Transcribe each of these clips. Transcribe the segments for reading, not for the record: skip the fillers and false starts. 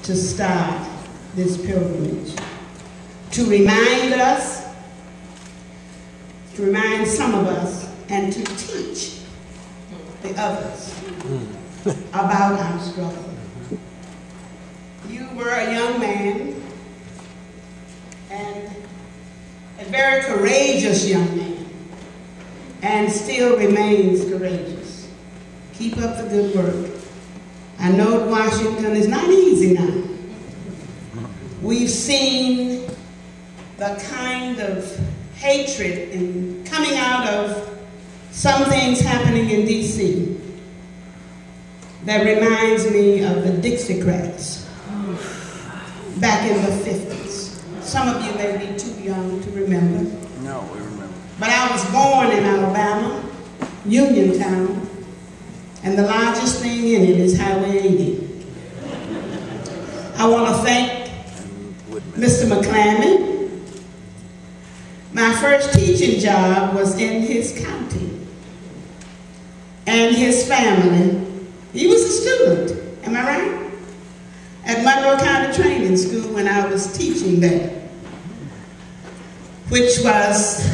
to start this pilgrimage, to remind us, to remind some of us, and to teach the others about our struggle. You were a young man, and a very courageous young man, and still remains courageous. Keep up the good work. I know Washington is not easy now. We've seen the kind of hatred and coming out of some things happening in D.C. that reminds me of the Dixiecrats back in the 50s. Some of you may be too young to remember. No, we remember. But I was born in Alabama, Uniontown, and the largest thing in it is Highway 80. I want to thank Mr. McClammy. My first teaching job was in his county. And his family, he was a student, am I right? At Monroe County Training School when I was teaching there, which was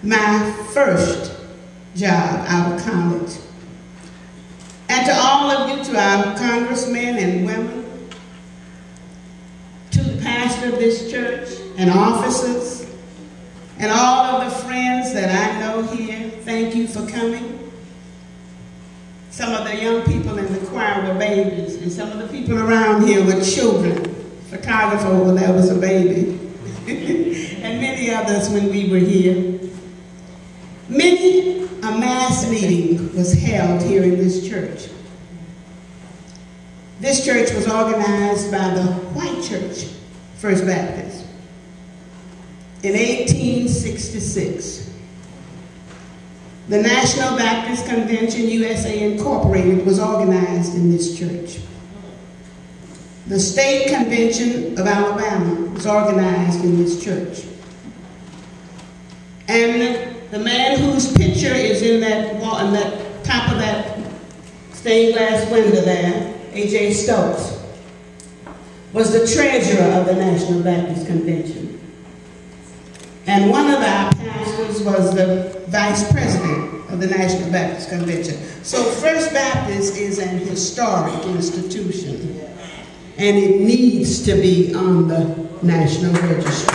my first job out of college. And to all of you, to our congressmen and women, to the pastor of this church and officers, and all of the friends that I know here, thank you for coming. Some of the young people in the choir were babies, and some of the people around here were children. Photographer over there was a baby. And many others when we were here. A mass meeting was held here in this church. This church was organized by the White Church, First Baptist, in 1866. The National Baptist Convention, USA Incorporated, was organized in this church. The State Convention of Alabama was organized in this church. And the man whose picture is in that wall, on that top of that stained glass window there, A.J. Stokes, was the treasurer of the National Baptist Convention. And one of our pastors was the vice president of the National Baptist Convention. So First Baptist is an historic institution, and it needs to be on the National Register.